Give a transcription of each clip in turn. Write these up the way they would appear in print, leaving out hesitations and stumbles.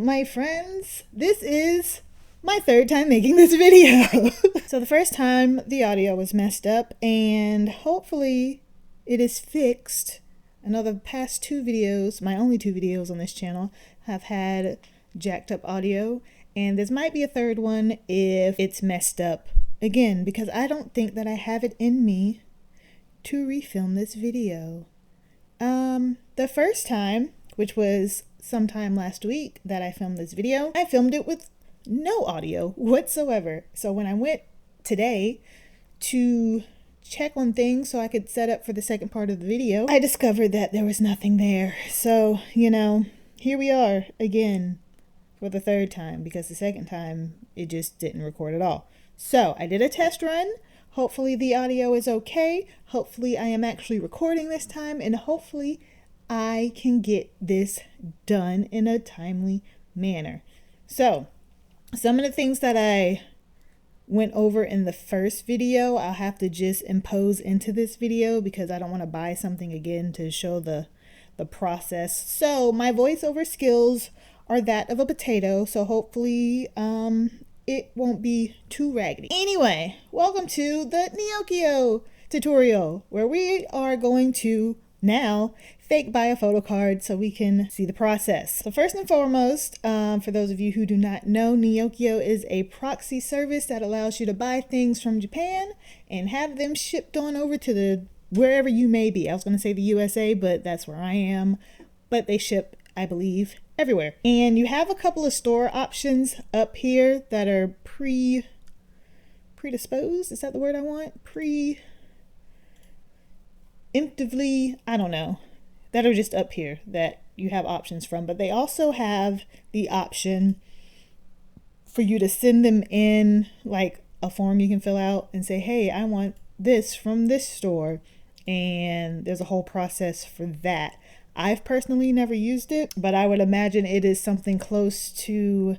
my friends, this is my third time making this video. So the first time the audio was messed up and hopefully it is fixed. I know the past two videos, my only two videos on this channel, have had jacked up audio, and this might be a third one if it's messed up again, because I don't think that I have it in me to refilm this video. The first time, which was sometime last week that I filmed this video, I filmed it with no audio whatsoever. So when I went today to check on things so I could set up for the second part of the video, I discovered that there was nothing there. So, you know, here we are again for the third time, because the second time it just didn't record at all. So I did a test run. Hopefully the audio is okay. Hopefully I am actually recording this time, and hopefully I can get this done in a timely manner. So some of the things that I went over in the first video, I'll have to just impose into this video because I don't want to buy something again to show the process. So my voiceover skills are that of a potato, so hopefully it won't be too raggedy. Anyway, welcome to the Neokyo tutorial, where we are going to now fake buy a photo card so we can see the process. So first and foremost, for those of you who do not know, Neokyo is a proxy service that allows you to buy things from Japan and have them shipped on over to the wherever you may be. I was going to say the USA, but that's where I am. But they ship, I believe, everywhere. And you have a couple of store options up here that are predisposed. Is that the word I want? Preemptively, I don't know, that are just up here that you have options from. But they also have the option for you to send them in like a form you can fill out and say, hey, I want this from this store. And there's a whole process for that. I've personally never used it, but I would imagine it is something close to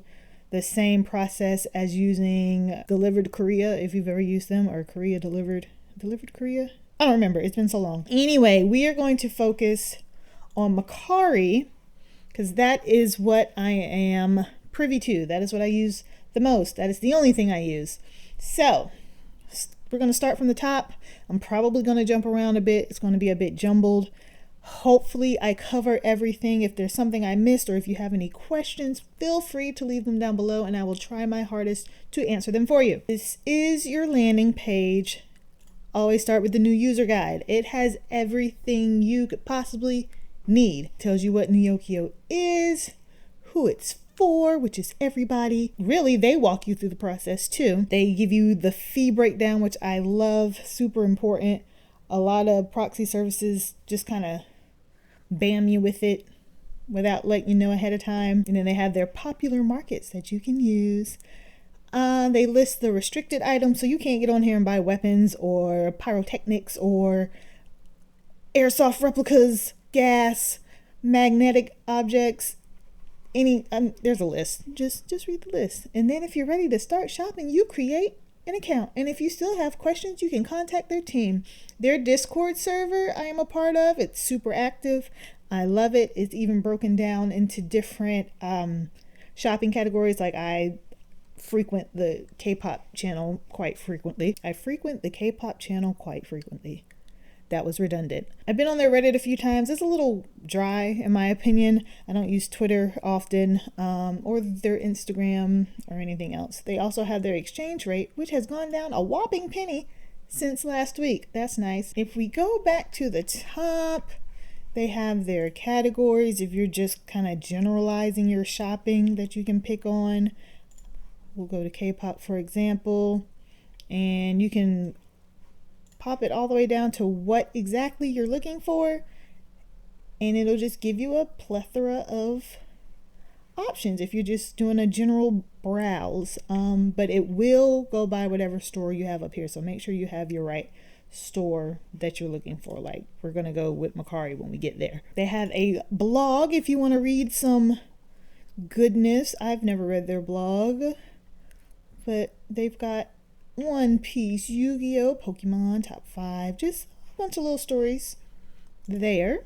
the same process as using Delivered Korea, if you've ever used them, or Korea Delivered Korea? I don't remember. It's been so long. Anyway, we are going to focus on Mercari because that is what I am privy to. That is what I use the most. That is the only thing I use. So we're going to start from the top. I'm probably going to jump around a bit. It's going to be a bit jumbled. Hopefully I cover everything. If there's something I missed or if you have any questions, feel free to leave them down below and I will try my hardest to answer them for you. This is your landing page. Always start with the new user guide. It has everything you could possibly need. It tells you what Neokyo is, who it's for, which is everybody. Really, they walk you through the process too. They give you the fee breakdown, which I love, super important. A lot of proxy services just kind of bam you with it without letting you know ahead of time. And then they have their popular markets that you can use. They list the restricted items, so you can't get on here and buy weapons or pyrotechnics or airsoft replicas, gas, magnetic objects, there's a list. Just read the list. And then if you're ready to start shopping, you create an account. And if you still have questions, you can contact their team. Their Discord server I am a part of. It's super active. I love it. It's even broken down into different shopping categories. Like I frequent the K-pop channel quite frequently. That was redundant. I've been on their Reddit a few times. It's a little dry in my opinion. I don't use Twitter often or their Instagram or anything else. They also have their exchange rate, which has gone down a whopping penny since last week. That's nice. If we go back to the top, they have their categories. If you're just kind of generalizing your shopping that you can pick on. We'll go to K-pop, for example, and you can pop it all the way down to what exactly you're looking for, and it'll just give you a plethora of options if you're just doing a general browse. But it will go by whatever store you have up here, so make sure you have your right store that you're looking for. Like we're gonna go with Mercari when we get there. They have a blog if you want to read some goodness. I've never read their blog, but they've got One Piece, Yu-Gi-Oh, Pokemon, top 5, just a bunch of little stories there.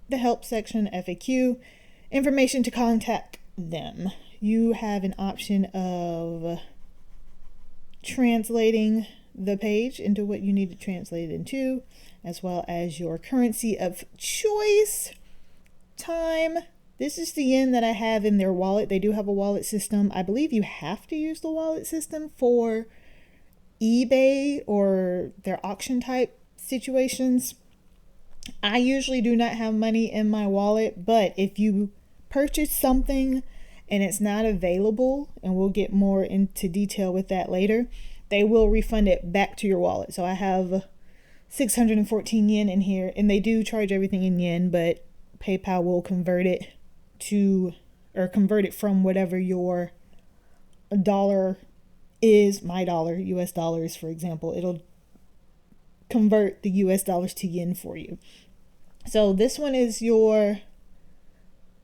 The help section, FAQ, information to contact them. You have an option of translating the page into what you need to translate it into, as well as your currency of choice, time. This is the yen that I have in their wallet. They do have a wallet system. I believe you have to use the wallet system for eBay or their auction type situations. I usually do not have money in my wallet, but if you purchase something and it's not available, and we'll get more into detail with that later, they will refund it back to your wallet. So I have 614 yen in here, and they do charge everything in yen, but PayPal will convert it to, or convert it from whatever your dollar is. My dollar, US dollars, for example, it'll convert the US dollars to yen for you. So this one is your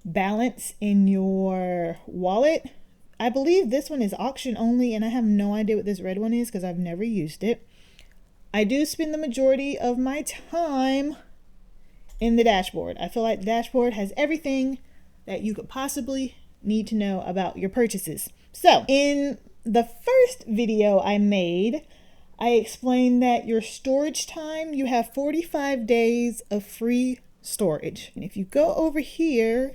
balance in your wallet. I believe this one is auction only, and I have no idea what this red one is because I've never used it. I do spend the majority of my time in the dashboard. I feel like the dashboard has everything that you could possibly need to know about your purchases. So in the first video I made, I explained that your storage time, you have 45 days of free storage. And if you go over here,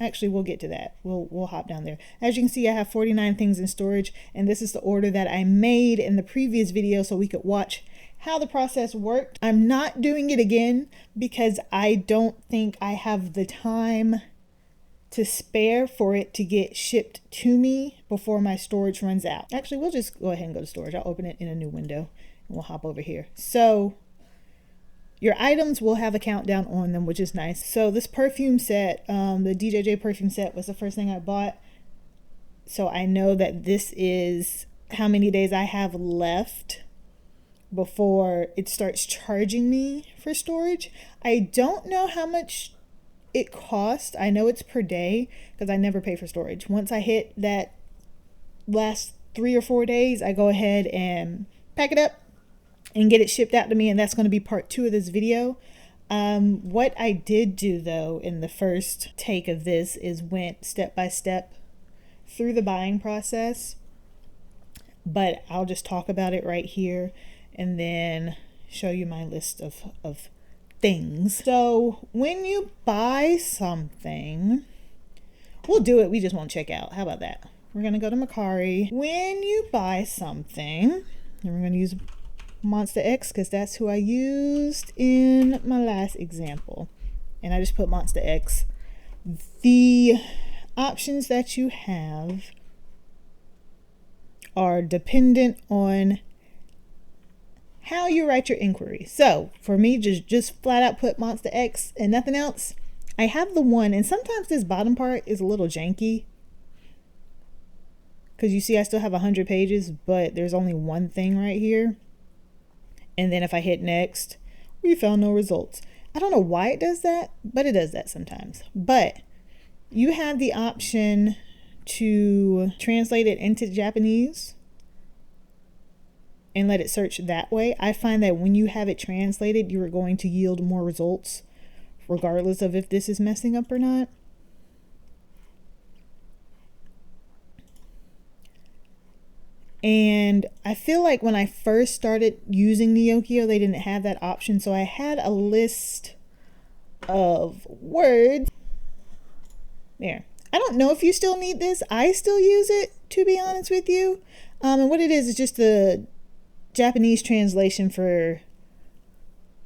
actually, we'll get to that. We'll hop down there. As you can see, I have 49 things in storage, and this is the order that I made in the previous video so we could watch how the process worked. I'm not doing it again because I don't think I have the time to spare for it to get shipped to me before my storage runs out. Actually, we'll just go ahead and go to storage. I'll open it in a new window and we'll hop over here. So your items will have a countdown on them, which is nice. So this perfume set, the DJJ perfume set, was the first thing I bought. So I know that this is how many days I have left before it starts charging me for storage. I don't know how much it costs. I know it's per day because I never pay for storage. Once I hit that last 3 or 4 days, I go ahead and pack it up and get it shipped out to me, and that's going to be part 2 of this video. What I did do though in the first take of this is went step by step through the buying process, but I'll just talk about it right here and then show you my list of things. So when you buy something, we'll do it, we just won't check out. How about that? We're gonna go to Mercari. When you buy something, and we're gonna use Monster X because that's who I used in my last example, and I just put Monster X. The options that you have are dependent on how you write your inquiry. So for me, just flat out put Monster X and nothing else. I have the one, and sometimes this bottom part is a little janky because you see I still have 100 pages, but there's only one thing right here. And then if I hit next, we found no results. I don't know why it does that, but it does that sometimes. But you have the option to translate it into Japanese and let it search that way. I find that when you have it translated, you are going to yield more results regardless of if this is messing up or not. And I feel like when I first started using Neokyo, they didn't have that option. So I had a list of words there. I don't know if you still need this. I still use it, to be honest with you. And what it is just the Japanese translation for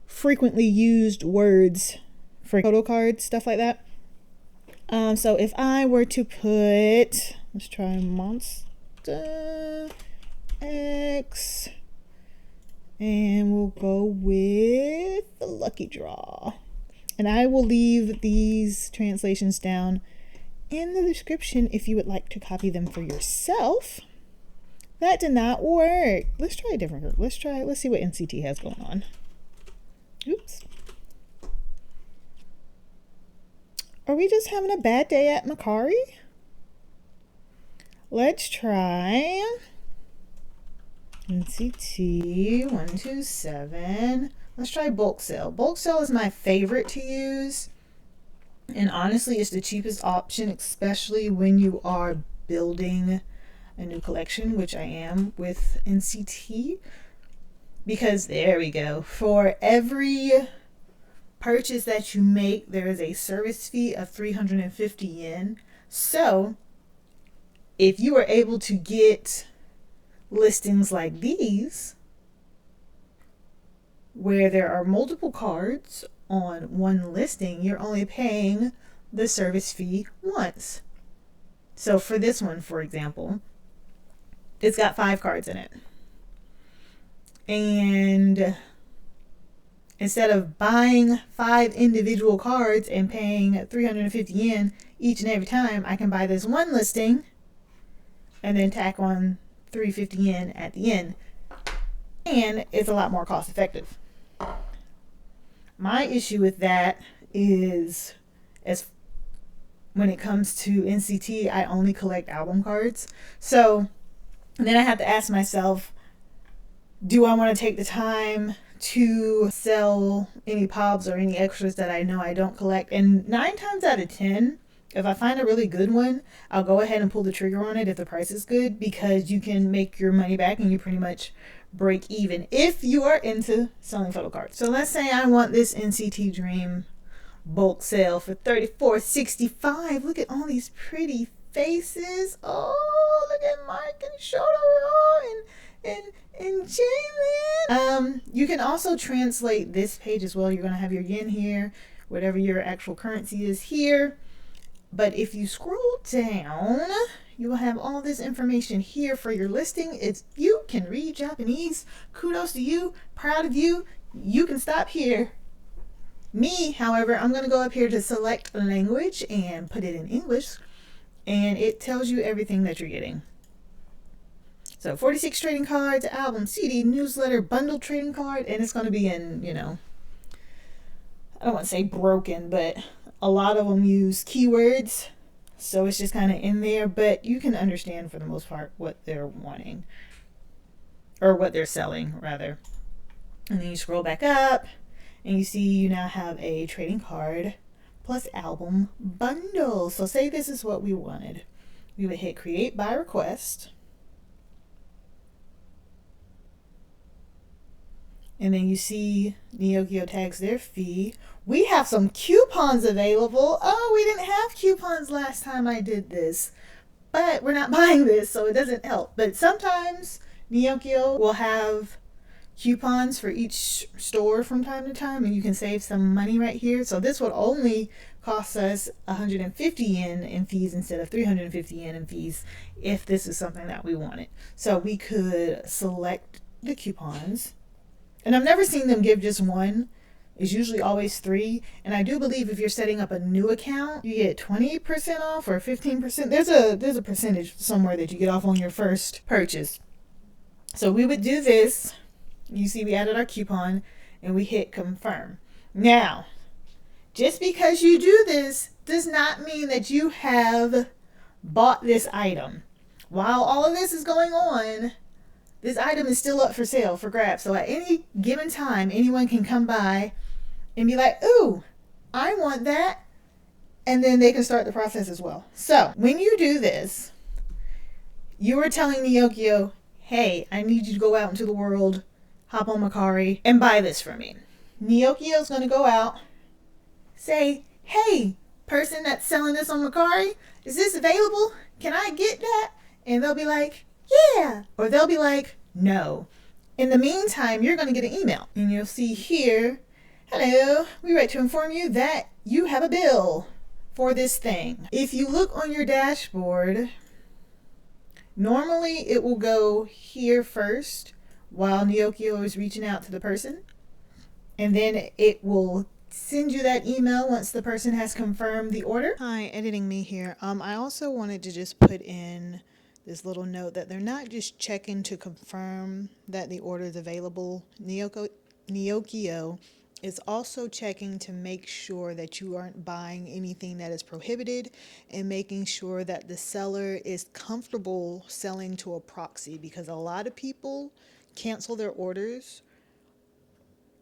frequently used words for photo cards, stuff like that. So if I were to put, let's try Monster X, and we'll go with the lucky draw. And I will leave these translations down in the description if you would like to copy them for yourself. That did not work. Let's try a different group. Let's see what NCT has going on. Oops. Are we just having a bad day at Mercari? Let's try NCT 127. Let's try bulk sale. Bulk sale is my favorite to use And honestly, it's the cheapest option, especially when you are building a new collection, which I am with NCT. Because there we go. For every purchase that you make, there is a service fee of 350 yen. So if you are able to get listings like these, where there are multiple cards on one listing, you're only paying the service fee once. So for this one, for example, it's got 5 cards in it. And instead of buying 5 individual cards and paying 350 yen each and every time, I can buy this one listing and then tack on 350 yen at the end. And it's a lot more cost effective. My issue with that is, as when it comes to NCT, I only collect album cards. So then I have to ask myself, do I want to take the time to sell any pobs or any extras that I know I don't collect? And 9 times out of 10, if I find a really good one, I'll go ahead and pull the trigger on it if the price is good, because you can make your money back and you pretty much break even if you are into selling photo cards. So let's say I want this NCT Dream bulk sale for $34.65. Look at all these pretty faces. Oh, look at Mark and Shotaro and Jalen. You can also translate this page as well. You're going to have your yen here, whatever your actual currency is here. But if you scroll down, you will have all this information here for your listing. If you can read Japanese, kudos to you, proud of you. You can stop here. Me, however, I'm going to go up here to select language and put it in English, and it tells you everything that you're getting. So 46 trading cards, album, CD, newsletter, bundle trading card, and it's going to be in, I don't want to say broken, but a lot of them use keywords, so it's just kind of in there, but you can understand for the most part what they're wanting, or what they're selling, rather. And then you scroll back up, and you see you now have a trading card plus album bundle. So say this is what we wanted. We would hit create by request. And then you see Neokyo tags their fee. We have some coupons available. Oh, we didn't have coupons last time I did this. But we're not buying this, so it doesn't help. But sometimes Neokyo will have coupons for each store from time to time, and you can save some money right here. So this would only cost us 150 yen in fees instead of 350 yen in fees if this is something that we wanted. So we could select the coupons. And I've never seen them give just one. It's usually always 3. And I do believe if you're setting up a new account, you get 20% off or 15%. There's a percentage somewhere that you get off on your first purchase. So we would do this. You see we added our coupon and we hit confirm. Now, just because you do this does not mean that you have bought this item. While all of this is going on, this item is still up for sale, for grabs. So at any given time, anyone can come by and be like, ooh, I want that. And then they can start the process as well. So when you do this, you are telling Neokyo, hey, I need you to go out into the world, hop on Mercari, and buy this for me. Neokyo is going to go out, say, hey, person that's selling this on Mercari, is this available? Can I get that? And they'll be like, yeah. Or they'll be like, no. In the meantime, you're going to get an email. And you'll see here, hello, we write to inform you that you have a bill for this thing. If you look on your dashboard, normally it will go here first while Neokyo is reaching out to the person. And then it will send you that email once the person has confirmed the order. Hi, editing me here. I also wanted to just put in this little note that they're not just checking to confirm that the order is available. Neokyo is also checking to make sure that you aren't buying anything that is prohibited, and making sure that the seller is comfortable selling to a proxy, because a lot of people cancel their orders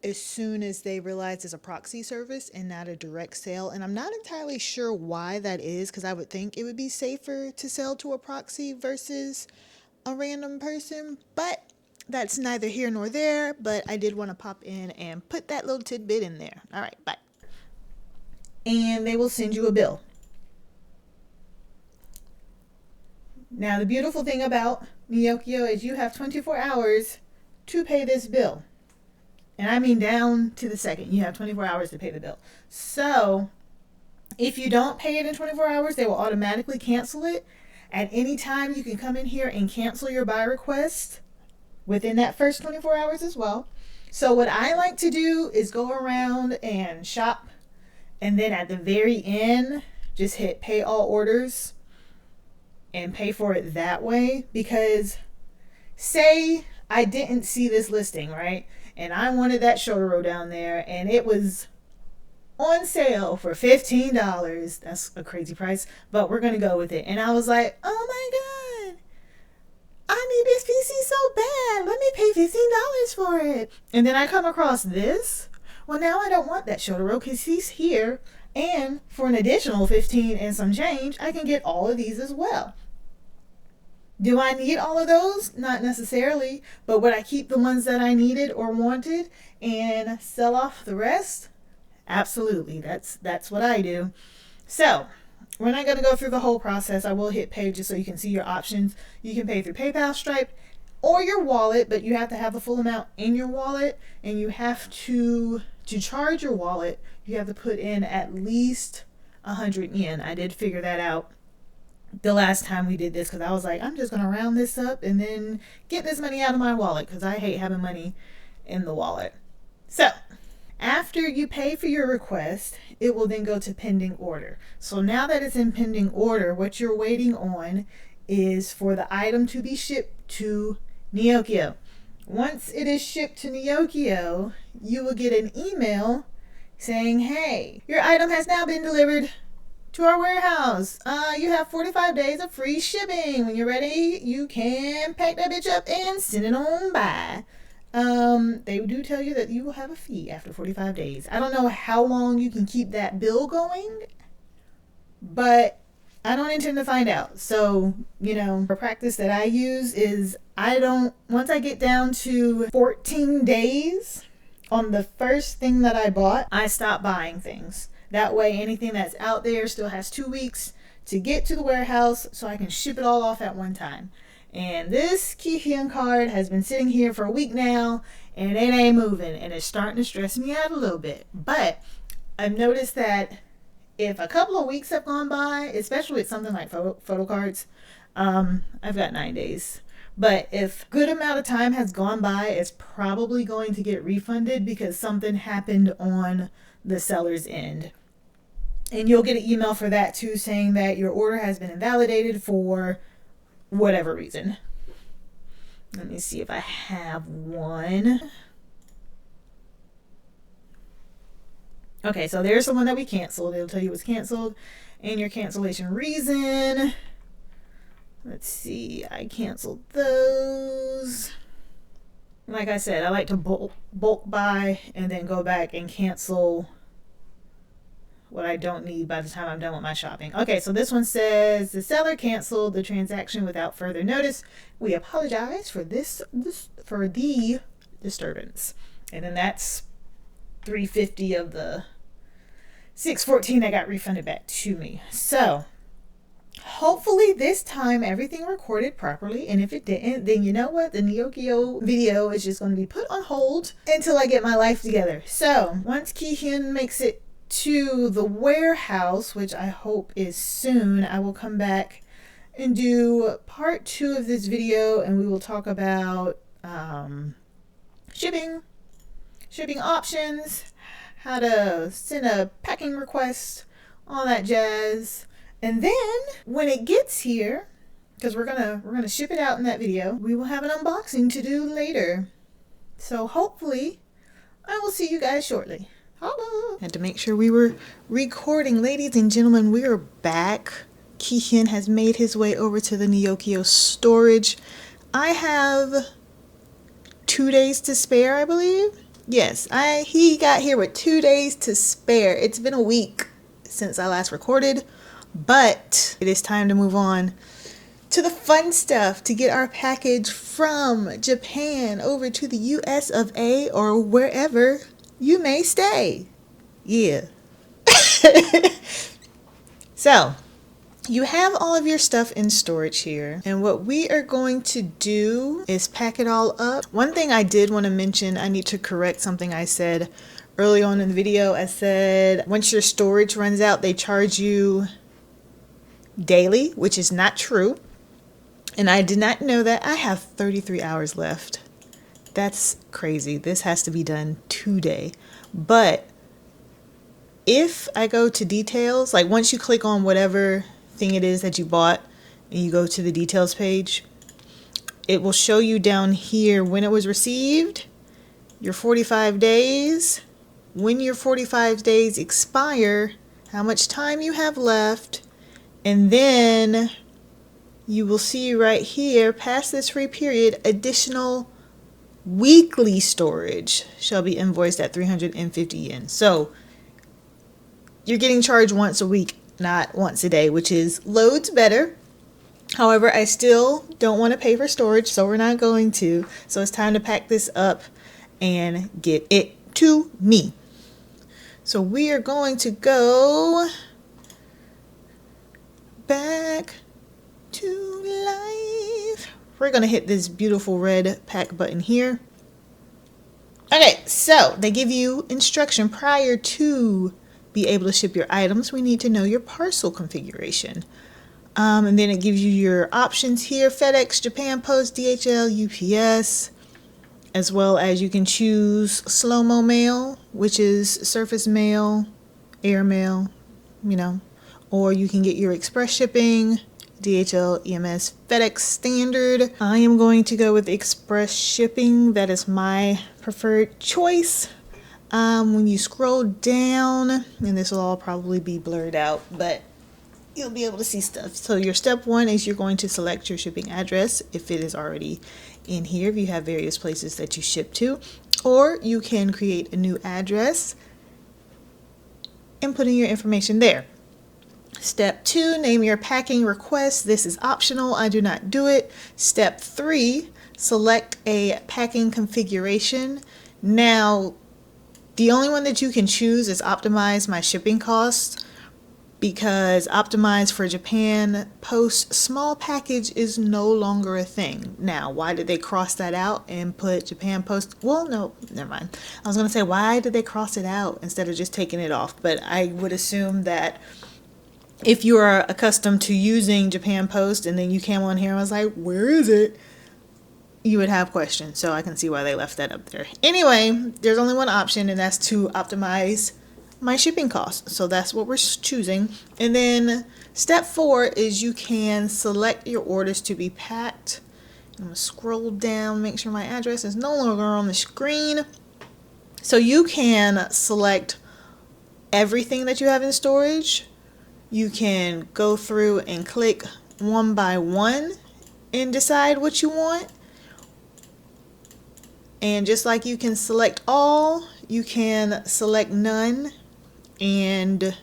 as soon as they realize it's a proxy service and not a direct sale. And I'm not entirely sure why that is, because I would think it would be safer to sell to a proxy versus a random person, but that's neither here nor there. But I did want to pop in and put that little tidbit in there. All right, bye. And they will send you a bill. Now, the beautiful thing about Neokyo is you have 24 hours to pay this bill. And I mean down to the second. You have 24 hours to pay the bill. So if you don't pay it in 24 hours, they will automatically cancel it. At any time, you can come in here and cancel your buy request within that first 24 hours as well. So what I like to do is go around and shop. And then at the very end, just hit pay all orders and pay for it that way. Because say I didn't see this listing, right? And I wanted that shoulder row down there, and it was on sale for $15. That's a crazy price, but we're going to go with it. And I was like, oh my God, I need this PC so bad. Let me pay $15 for it. And then I come across this. Well, now I don't want that shoulder row because he's here. And for an additional 15 and some change, I can get all of these as well. Do I need all of those? Not necessarily, but would I keep the ones that I needed or wanted and sell off the rest? Absolutely. That's what I do. So we're not going to go through the whole process. I will hit pay just so you can see your options. You can pay through PayPal, Stripe, or your wallet, but you have to have the full amount in your wallet, and you have to charge your wallet, you have to put in at least 100 yen. I did figure that out the last time we did this, because I was like, I'm just going to round this up and then get this money out of my wallet, because I hate having money in the wallet. So after you pay for your request, it will then go to pending order. So now that it's in pending order, what you're waiting on is for the item to be shipped to Neokyo. Once it is shipped to Neokyo, you will get an email saying, hey, your item has now been delivered to our warehouse. You have 45 days of free shipping. When you're ready, you can pack that bitch up and send it on by. They do tell you that you will have a fee after 45 days. I don't know how long you can keep that bill going, but I don't intend to find out. So, the practice that I use is once I get down to 14 days on the first thing that I bought, I stop buying things. That way, anything that's out there still has 2 weeks to get to the warehouse so I can ship it all off at one time. And this Kihyun card has been sitting here for a week now, and it ain't moving, and it's starting to stress me out a little bit. But I've noticed that if a couple of weeks have gone by, especially with something like photo cards, I've got 9 days. But if a good amount of time has gone by, it's probably going to get refunded because something happened on the seller's end. And you'll get an email for that too, saying that your order has been invalidated for whatever reason. Let me see if I have one. Okay, so there's the one that we canceled. It'll tell you it's canceled and your cancellation reason. Let's see, I canceled those. Like I said, I like to bulk buy and then go back and cancel what I don't need by the time I'm done with my shopping. Okay, so this one says the seller canceled the transaction without further notice. We apologize for the disturbance. And then that's $350 of the $614 that got refunded back to me. So hopefully this time everything recorded properly, and if it didn't, then you know what, the Neokyo video is just going to be put on hold until I get my life together. So once Kihyun makes it to the warehouse, which I hope is soon, I will come back and do part 2 of this video, and we will talk about shipping options, how to send a packing request, all that jazz. And then when it gets here, because we're gonna ship it out in that video, we will have an unboxing to do later. So hopefully I will see you guys shortly. Holla! Had to make sure we were recording. Ladies and gentlemen, we are back. Kihyun has made his way over to the Neokyo storage. I have 2 days to spare, I believe. Yes, he got here with 2 days to spare. It's been a week since I last recorded, but it is time to move on to the fun stuff, to get our package from Japan over to the US of A, or wherever you may stay. Yeah. So, you have all of your stuff in storage here, and what we are going to do is pack it all up. One thing I did want to mention, I need to correct something I said early on in the video. I said once your storage runs out, they charge you daily, which is not true. And I did not know that. I have 33 hours left. That's crazy. This has to be done today. But if I go to details, like once you click on whatever thing it is that you bought and you go to the details page, it will show you down here when it was received, your 45 days, when your 45 days expire, how much time you have left, and then you will see right here, past this free period, additional weekly storage shall be invoiced at 350 yen. So you're getting charged once a week, not once a day, which is loads better. However, I still don't want to pay for storage, so we're not going to. So it's time to pack this up and get it to me. So we are going to go back to life. We're going to hit this beautiful red pack button here. Okay, so they give you instruction prior to be able to ship your items. We need to know your parcel configuration. And then it gives you your options here: FedEx, Japan Post, DHL, UPS, as well as you can choose slow-mo mail, which is surface mail, air mail, or you can get your express shipping, DHL, EMS, FedEx standard. I am going to go with express shipping. That is my preferred choice. When you scroll down, and this will all probably be blurred out, but you'll be able to see stuff. So your step one is you're going to select your shipping address if it is already in here, if you have various places that you ship to, or you can create a new address and put in your information there. Step 2, name your packing request. This is optional. I do not do it. Step 3, select a packing configuration. Now, the only one that you can choose is optimize my shipping costs, because optimize for Japan Post small package is no longer a thing. Now, why did they cross that out and put Japan Post? Well, no, never mind. I was going to say, why did they cross it out instead of just taking it off? But I would assume that if you are accustomed to using Japan Post and then you came on here and was like, where is it? You would have questions. So I can see why they left that up there. Anyway, there's only one option, and that's to optimize my shipping costs. So that's what we're choosing. And then step 4 is you can select your orders to be packed. I'm going to scroll down, make sure my address is no longer on the screen. So you can select everything that you have in storage. You can go through and click one by one and decide what you want. And just like you can select all, you can select none, and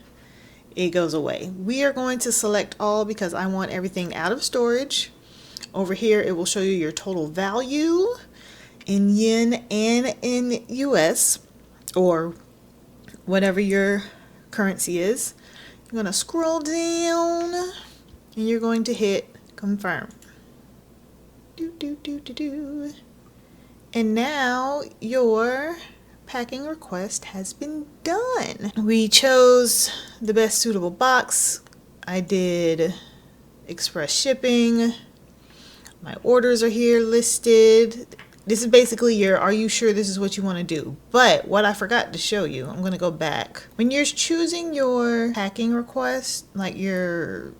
it goes away. We are going to select all because I want everything out of storage. Over here, it will show you your total value in yen and in US, or whatever your currency is. You're going to scroll down and you're going to hit confirm. And now your packing request has been done. We chose the best suitable box. I did express shipping. My orders are here listed. This is basically your, are you sure this is what you want to do? But what I forgot to show you, I'm going to go back. When you're choosing your packing request, like your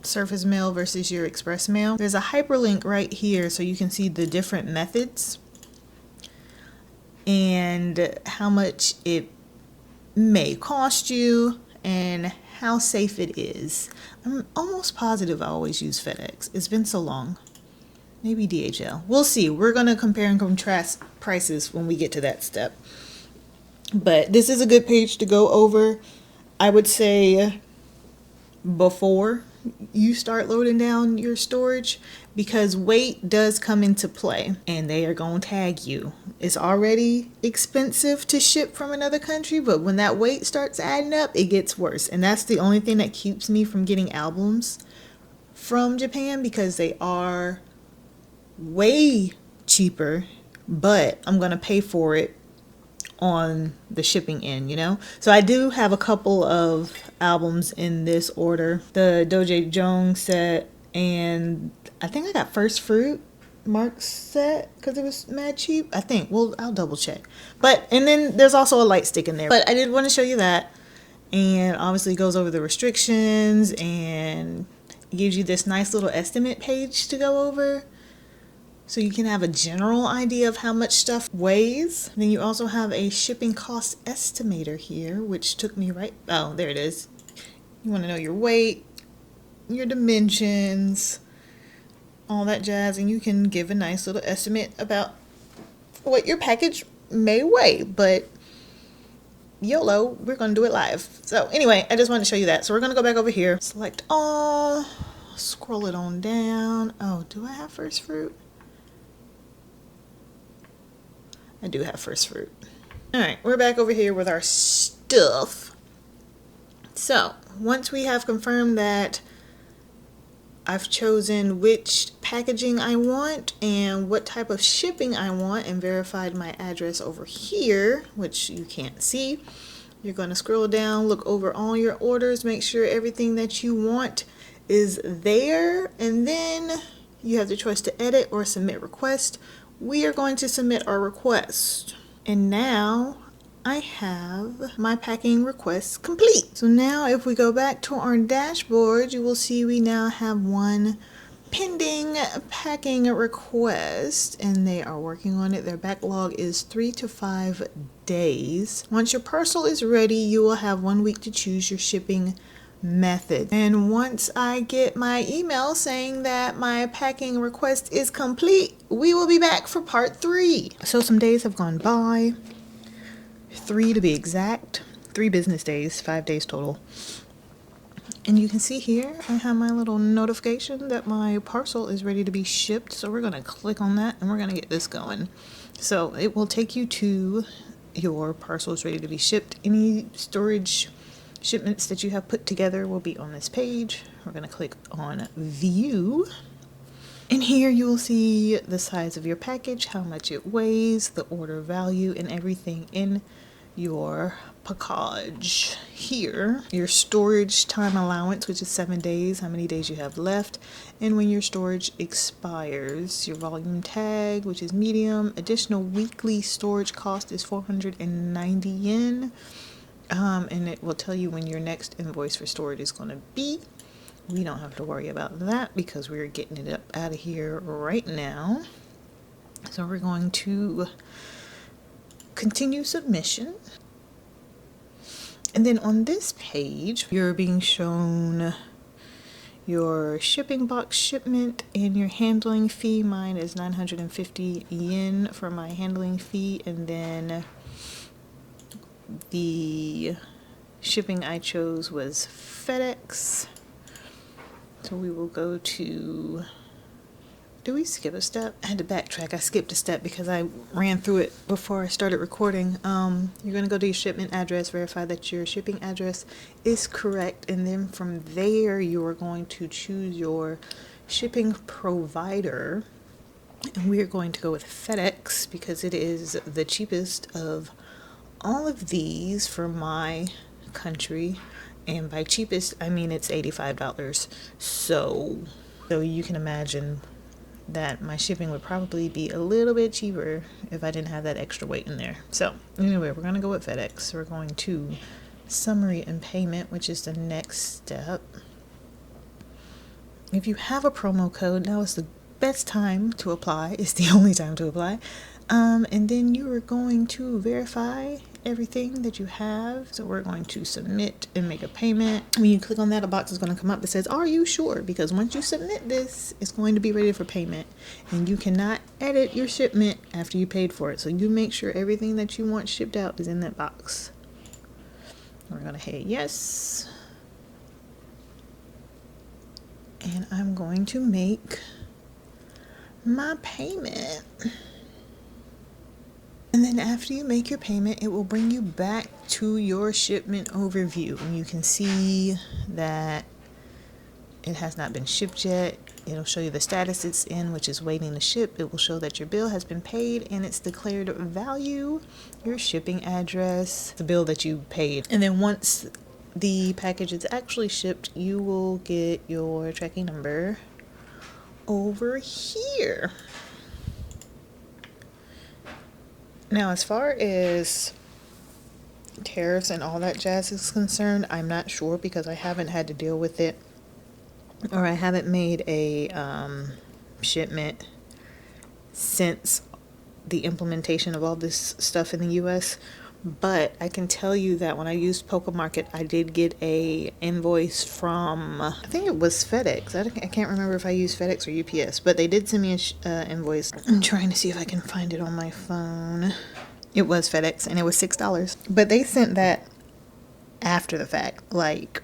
surface mail versus your express mail, there's a hyperlink right here so you can see the different methods and how much it may cost you and how safe it is. I'm almost positive I always use FedEx. It's been so long. Maybe DHL. We'll see. We're going to compare and contrast prices when we get to that step. But this is a good page to go over. I would say before you start loading down your storage, because weight does come into play and they are going to tag you. It's already expensive to ship from another country, but when that weight starts adding up, it gets worse. And that's the only thing that keeps me from getting albums from Japan, because they are way cheaper, but I'm going to pay for it on the shipping end, you know? So I do have a couple of albums in this order. The Doje Jong set, and I think I got First Fruit Mark's set because it was mad cheap. I think. Well, I'll double check. But, and then there's also a light stick in there. But I did want to show you that. And obviously goes over the restrictions and gives you this nice little estimate page to go over, so you can have a general idea of how much stuff weighs. Then you also have a shipping cost estimator here, which took me right, oh, there it is. You want to know your weight, your dimensions, all that jazz, and you can give a nice little estimate about what your package may weigh. But YOLO, we're going to do it live. So anyway, I just wanted to show you that. So we're going to go back over here, select all, scroll it on down. Oh, do I have First Fruit? I do have First Fruit. All right, we're back over here with our stuff. So once we have confirmed that I've chosen which packaging I want and what type of shipping I want and verified my address over here, which you can't see, you're going to scroll down, look over all your orders, make sure everything that you want is there, and then you have the choice to edit or submit request. We are going to submit our request. And now I have my packing requests complete. So now if we go back to our dashboard, you will see we now have one pending packing request, and they are working on it. Their backlog is 3 to 5 days. Once your parcel is ready, you will have 1 week to choose your shipping method. And once I get my email saying that my packing request is complete, we will be back for part 3. So some days have gone by, 3 to be exact, 3 business days, 5 days total. And you can see here I have my little notification that my parcel is ready to be shipped. So we're going to click on that and we're going to get this going. So it will take you to your parcel is ready to be shipped. Any storage shipments that you have put together will be on this page. We're going to click on view, and here you will see the size of your package, how much it weighs, the order value, and everything in your package. Here, your storage time allowance, which is 7 days, how many days you have left, and when your storage expires. Your volume tag, which is medium. Additional weekly storage cost is 490 yen. And it will tell you when your next invoice for storage is going to be. We don't have to worry about that because we're getting it up out of here right now. So we're going to continue submission. And then on this page, you're being shown your shipping box shipment and your handling fee. Mine is 950 yen for my handling fee, and then the shipping I chose was FedEx. So we will go to, do we skip a step? I had to backtrack. I skipped a step because I ran through it before I started recording. You're going to go to your shipment address, verify that your shipping address is correct, and then from there you are going to choose your shipping provider. And we are going to go with FedEx because it is the cheapest of all of these for my country, and by cheapest I mean it's $85. So you can imagine that my shipping would probably be a little bit cheaper if I didn't have that extra weight in there. So anyway, we're going to go with FedEx. We're going to summary and payment, which is the next step. If you have a promo code, now is the best time to apply. It's the only time to apply. And then you are going to verify everything that you have. So we're going to submit and make a payment. When you click on that, a box is going to come up that says, are you sure? Because once you submit this, it's going to be ready for payment, and you cannot edit your shipment after you paid for it. So you make sure everything that you want shipped out is in that box. We're going to hit yes. And I'm going to make my payment. And then after you make your payment, it will bring you back to your shipment overview. And you can see that it has not been shipped yet. It'll show you the status it's in, which is waiting to ship. It will show that your bill has been paid and its declared value, your shipping address, the bill that you paid. And then once the package is actually shipped, you will get your tracking number over here. Now, as far as tariffs and all that jazz is concerned, I'm not sure because I haven't had to deal with it, or I haven't made a shipment since the implementation of all this stuff in the US. But I can tell you that when I used Pokemarket, I did get a invoice from, I think it was FedEx. I can't remember if I used FedEx or UPS, but they did send me a invoice. I'm trying to see if I can find it on my phone. It was FedEx, and it was $6. But they sent that after the fact, like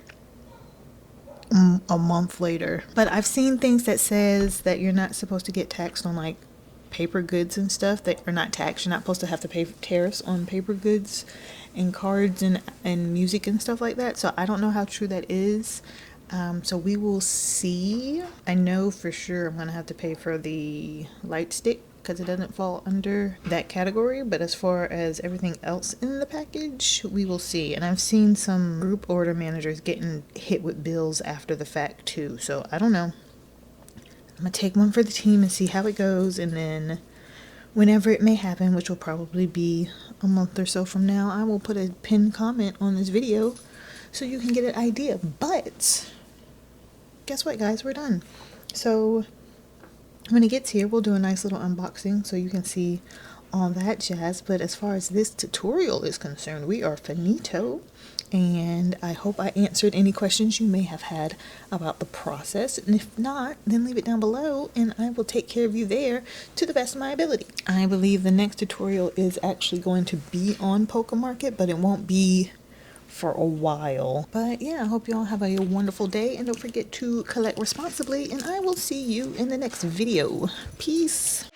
a month later. But I've seen things that says that you're not supposed to get taxed on like paper goods and stuff that are not taxed. You're not supposed to have to pay tariffs on paper goods and cards and music and stuff like that. So I don't know how true that is. So we will see. I know for sure I'm gonna have to pay for the light stick because it doesn't fall under that category. But as far as everything else in the package, we will see. And I've seen some group order managers getting hit with bills after the fact too. So I don't know. I'm going to take one for the team and see how it goes, and then whenever it may happen, which will probably be a month or so from now, I will put a pinned comment on this video so you can get an idea. But guess what, guys? We're done. So when it gets here, we'll do a nice little unboxing so you can see all that jazz. But as far as this tutorial is concerned, we are finito. And I hope I answered any questions you may have had about the process. And if not, then leave it down below and I will take care of you there to the best of my ability. I believe the next tutorial is actually going to be on Pokemarket, but it won't be for a while. But yeah, I hope you all have a wonderful day, and don't forget to collect responsibly, and I will see you in the next video. Peace.